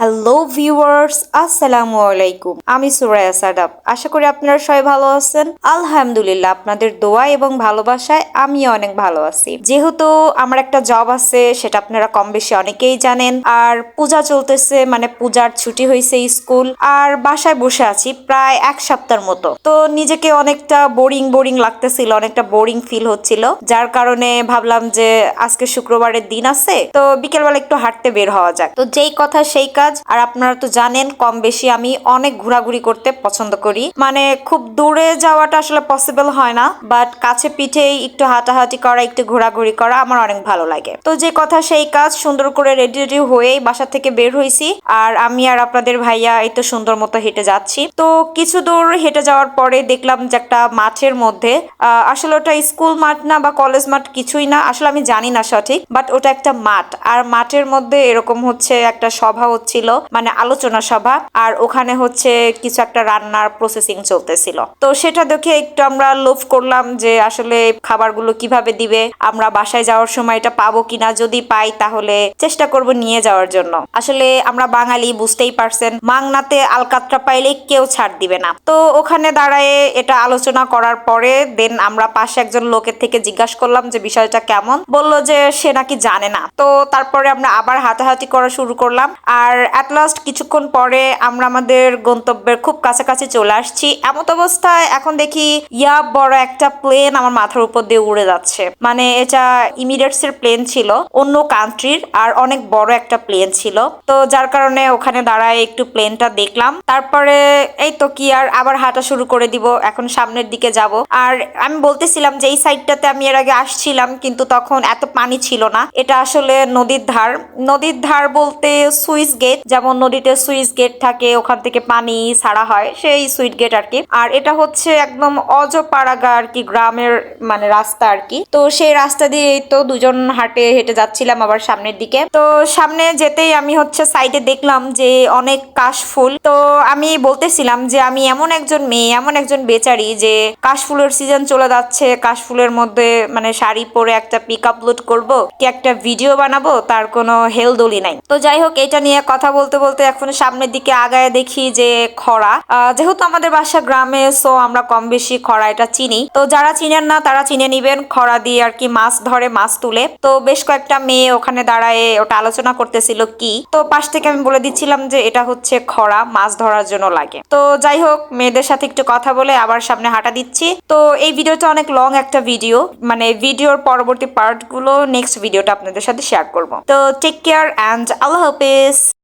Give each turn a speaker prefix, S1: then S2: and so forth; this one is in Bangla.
S1: হ্যালো ভিউয়ার্স, আসসালামু আলাইকুম। আমি সুরায়া সাদাব। আশা করি আপনারা সবাই ভালো আছেন। আলহামদুলিল্লাহ, আপনাদের দোয়া এবং ভালোবাসায় আমি অনেক ভালো আছি। যেহেতু আমার একটা জব আছে, সেটা আপনারা কম বেশি অনেকেই জানেন। আর পূজা চলতেছে, মানে পূজার ছুটি হয়েছে স্কুল, আর বাসায় বসে আছি প্রায় এক সপ্তাহের মতো। তো নিজেকে অনেকটা বোরিং বোরিং লাগতেছিল, অনেকটা বোরিং ফিল হচ্ছিল, যার কারণে ভাবলাম যে আজকে শুক্রবারের দিন আছে, তো বিকেলবেলা একটু হাঁটতে বের হওয়া যায়। তো যেই কথা সেই কাজ। আর আপনারা তো জানেন কম বেশি আমি অনেক ঘোরাঘুরি করতে পছন্দ করি, মানে খুব দূরে যাওয়াটা আসলে পসিবল হয় না, বাট কাছে পিঠেই একটু হাঁটাহাঁটি করা, একটু ঘোরাঘুরি করা আমার অনেক ভালো লাগে। তো যে কথা সেই কাজ, সুন্দর করে রেডি রেডি হয়েই বাসা থেকে বের হয়েছি। আর আমি আর আপনাদের ভাইয়া এই তো সুন্দর মতো হেঁটে যাচ্ছি। তো কিছু দূর হেঁটে যাওয়ার পরে দেখলাম যে একটা মাঠের মধ্যে, আসলে ওটা স্কুল মাঠ না বা কলেজ মাঠ কিছুই না, আসলে আমি জানি না সঠিক, বাট ওটা একটা মাঠ। আর মাঠের মধ্যে এরকম হচ্ছে একটা সভা হচ্ছিল, মানে আলোচনা সভা। আর ওখানে হচ্ছে কিছু একটা রান্নার প্রসেসিং চলতেছিল। তো সেটা দেখে একটু আমরা লোভ করলাম যে আসলে খাবারগুলো কিভাবে দিবে, আমরা বাসায় যাওয়ার সময় এটা পাবো কিনা, যদি পাই তাহলে চেষ্টা করব নিয়ে যাওয়ার জন্য। আসলে আমরা বাঙালি, বুঝতেই পারছেন, মাংনাতে আলকাতরা পাইলে কেউ ছাড় দিবে না। তো ওখানে দাঁড়ায় এটা আলোচনা করার পরে দেন আমরা পাশে একজন লোকের থেকে জিজ্ঞাসা করলাম যে বিষয়টা কেমন। বলল যে সে নাকি জানে না। তো তারপরে আমরা আবার হাঁটাহাঁটি করা শুরু করলাম। আর অ্যাট লাস্ট কিছুক্ষণ পরে আমরা আমাদের গন্তব্যের খুব কাছাকাছি চলে আসছি। এমন অবস্থায় এখন দেখি বড় একটা প্লেন আমার মাথার উপর দিয়ে উড়ে যাচ্ছে। মানে এটা ইমিরেটস এর প্লেন ছিল, অন্য কান্ট্রির, আর অনেক বড় একটা প্লেন ছিল। তো যার কারণে ওখানে দাঁড়ায় একটু প্লেনটা দেখলাম। তারপরে এই তো কি আর, আবার হাঁটা শুরু করে দিব, এখন সামনের দিকে যাব। আর আমি বলতেছিলাম যে এই সাইডটাতে আমি এর আগে আসছিলাম, কিন্তু তখন এত পানি ছিল না। এটা আসলে নদীর ধার। নদীর ধার বলতে সুইচ গেট, যেমন নদীতে সুইচ গেট থাকে, ওখান থেকে পানি ছাড়া হয়, সেই সুইচ গেট আর কি। আর এটা হচ্ছে একদম অজপাড়াগা আর কি, গ্রামের মানে রাস্তা আর কি। তো সেই রাস্তা দিয়ে তো দুজন হেঁটে যাচ্ছিলাম আবার সামনের দিকে। তো সামনে যেতেই আমি হচ্ছে সাইডে দেখলাম যে অনেক কাশফুল। তো আমি বলতেছিলাম যে আমি এমন একজন মেয়ে, এমন একজন বেচারি, যে কাশফুলের সিজন চলে যাচ্ছে, কাশফুলের মধ্যে মানে শাড়ি পরে একটা পিক আপলোড করবো কি একটা ভিডিও বানাবো, তার কোনো হেলদোলি নাই। তো যাই হোক, এটা নিয়ে কথা বলতে বলতে এখন সামনের দিকে আগায় দেখি যে খরা। যেহেতু আমাদের বাসা গ্রামে, সো আমরা কম বেশি খরা এটা চিনি। তো যারা চিনেন না তারা চিনে নিবেন, খরা দিয়ে আর কি মাছ ধরে, মাছ তুলে। তো বেশ কয়েকটা মেয়ে ওখানে দাঁড়ায় ওটা আলোচনা করতেছিল কি। তো পাশ থেকে আমি বলে দিচ্ছিলাম যে এটা হচ্ছে খরা, মাছ ধরার জন্য লাগে। তো যাই হোক, মেয়েদের সাথে একটু কথা বলে আবার সামনে হাঁটা দিচ্ছি। তো এই ভিডিওটা অনেক লং একটা ভিডিও, মানে ভিডিওর পরবর্তী পার্ট গুলো নেক্সট ভিডিওটা আপনাদের সাথে শেয়ার করব। তো টেক কেয়ার অ্যান্ড আল্লাহ হাফেজ।